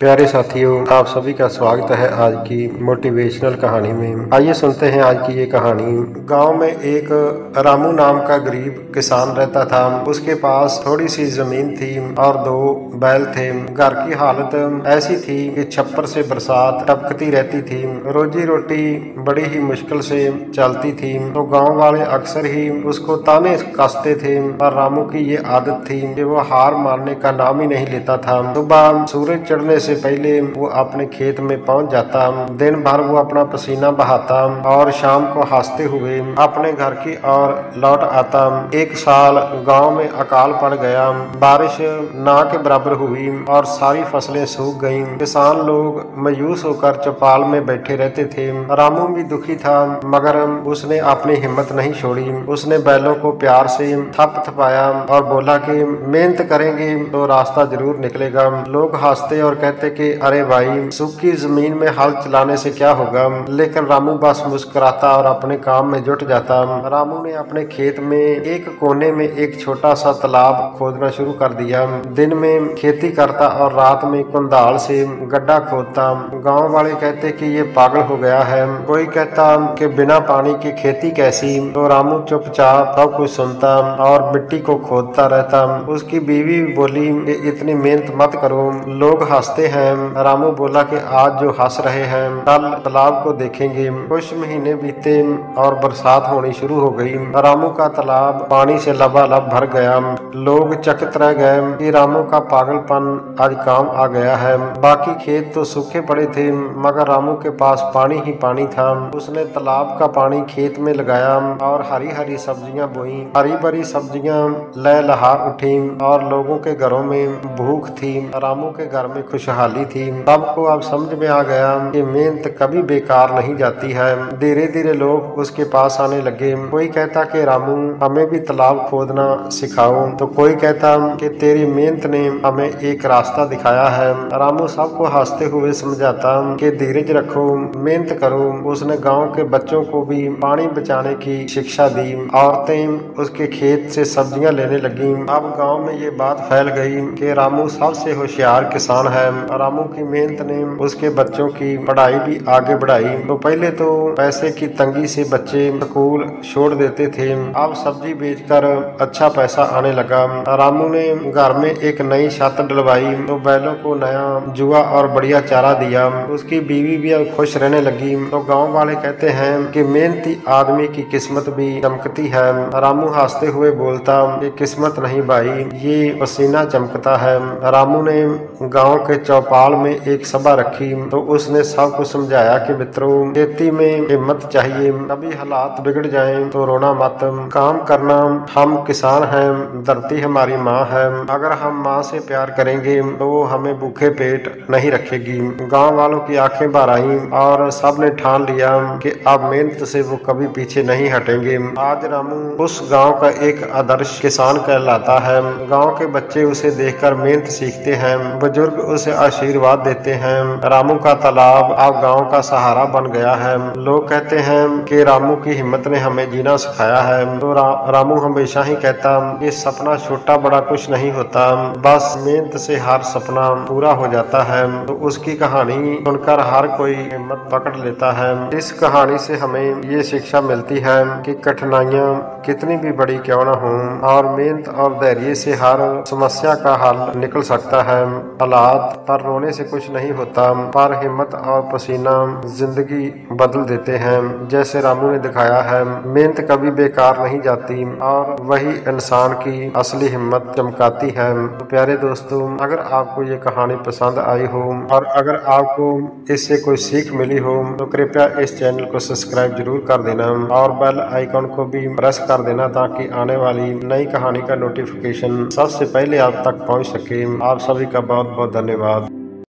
प्यारे साथियों, आप सभी का स्वागत है आज की मोटिवेशनल कहानी में। आइए सुनते हैं आज की ये कहानी। गांव में एक रामू नाम का गरीब किसान रहता था। उसके पास थोड़ी सी जमीन थी और 2 बैल थे। घर की हालत ऐसी थी कि छप्पर से बरसात टपकती रहती थी। रोजी रोटी बड़ी ही मुश्किल से चलती थी, तो गाँव वाले अक्सर ही उसको ताने कसते थे। और रामू की ये आदत थी कि वो हार मानने का नाम ही नहीं लेता था। सुबह सूरज चढ़ने से पहले वो अपने खेत में पहुंच जाता। दिन भर वो अपना पसीना बहाता और शाम को हंसते हुए अपने घर की ओर लौट आता। एक साल गांव में अकाल पड़ गया। बारिश ना के बराबर हुई और सारी फसलें सूख गईं। किसान लोग मायूस होकर चौपाल में बैठे रहते थे। रामू भी दुखी था, मगर उसने अपनी हिम्मत नहीं छोड़ी। उसने बैलों को प्यार से थपथपाया और बोला कि मेहनत करेंगे तो रास्ता जरूर निकलेगा। लोग हंसते और कहते कि अरे भाई, सूखी जमीन में हल चलाने से क्या होगा। लेकिन रामू बस मुस्कुराता और अपने काम में जुट जाता। रामू ने अपने खेत में एक कोने में एक छोटा सा तालाब खोदना शुरू कर दिया। दिन में खेती करता और रात में कुंदाल से गड्ढा खोदता। गांव वाले कहते कि ये पागल हो गया है। कोई कहता कि बिना पानी की खेती कैसी। तो रामू चुपचाप सब कुछ सुनता और मिट्टी को खोदता रहता। उसकी बीवी बोली कि इतनी मेहनत मत करो, लोग हंसते हैं। रामू बोला कि आज जो हंस रहे हैं कल तालाब को देखेंगे। कुछ महीने बीते और बरसात होनी शुरू हो गई। रामू का तालाब पानी से लबालब भर गया। लोग चकित रह गए कि रामू का पागलपन आज काम आ गया है। बाकी खेत तो सूखे पड़े थे, मगर रामू के पास पानी ही पानी था। उसने तालाब का पानी खेत में लगाया और हरी हरी सब्जियां बोई। हरी भरी सब्जियां लहलहा उठी और लोगों के घरों में भूख थी। रामू के घर में खुशहाली थी। सबको अब समझ में आ गया कि मेहनत कभी बेकार नहीं जाती है। धीरे धीरे लोग उसके पास आने लगे। कोई कहता कि रामू, हमें भी तालाब खोदना सिखाओ। तो कोई कहता कि तेरी मेहनत ने हमें एक रास्ता दिखाया है। रामू सबको हंसते हुए समझाता कि धीरज रखो, मेहनत करो। उसने गांव के बच्चों को भी पानी बचाने की शिक्षा दी। औरतें उसके खेत से सब्जियां लेने लगी। अब गांव में ये बात फैल गई कि रामू सबसे होशियार किसान है। रामू की मेहनत ने उसके बच्चों की पढ़ाई भी आगे बढ़ाई। तो पहले तो पैसे की तंगी से बच्चे स्कूल छोड़ देते थे, अब सब्जी बेचकर अच्छा पैसा आने लगा। रामू ने घर में एक नई छत डलवाई, तो बैलों को नया जुआ और बढ़िया चारा दिया। उसकी बीवी भी अब खुश रहने लगी। तो गांव वाले कहते हैं कि मेहनती आदमी की किस्मत भी चमकती है। रामू हंसते हुए बोलता कि किस्मत नहीं भाई, ये पसीना चमकता है। रामू ने गांव के चौपाल में एक सभा रखी, तो उसने सबको समझाया कि मित्रों, खेती में हिम्मत चाहिए। कभी हालात बिगड़ जाएं तो रोना मत, काम करना। हम किसान हैं, धरती हमारी माँ है। अगर हम माँ से प्यार करेंगे तो वो हमें भूखे पेट नहीं रखेगी। गांव वालों की आंखें भर आईं और सब ने ठान लिया कि अब मेहनत से वो कभी पीछे नहीं हटेंगे। आज रामू उस गाँव का एक आदर्श किसान कहलाता है। गाँव के बच्चे उसे देखकर मेहनत सीखते हैं, बुजुर्ग उसे आशीर्वाद देते हैं। रामू का तालाब अब गांव का सहारा बन गया है। लोग कहते हैं कि रामू की हिम्मत ने हमें जीना सिखाया है। तो रामू हमेशा ही कहता कि सपना छोटा बड़ा कुछ नहीं होता, बस मेहनत से हर सपना पूरा हो जाता है। तो उसकी कहानी सुनकर हर कोई हिम्मत पकड़ लेता है। इस कहानी से हमें ये शिक्षा मिलती है कि कठिनाइयाँ कितनी भी बड़ी क्यों न हो, और मेहनत और धैर्य से हर समस्या का हल निकल सकता है। हालात पर रोने से कुछ नहीं होता, पर हिम्मत और पसीना जिंदगी बदल देते हैं। जैसे रामू ने दिखाया है, मेहनत कभी बेकार नहीं जाती और वही इंसान की असली हिम्मत चमकाती है। तो प्यारे दोस्तों, अगर आपको ये कहानी पसंद आई हो और अगर आपको इससे कोई सीख मिली हो, तो कृपया इस चैनल को सब्सक्राइब जरूर कर देना और बेल आइकॉन को भी प्रेस कर देना, ताकि आने वाली नई कहानी का नोटिफिकेशन सबसे पहले आप तक पहुंच सके। आप सभी का बहुत बहुत धन्यवाद।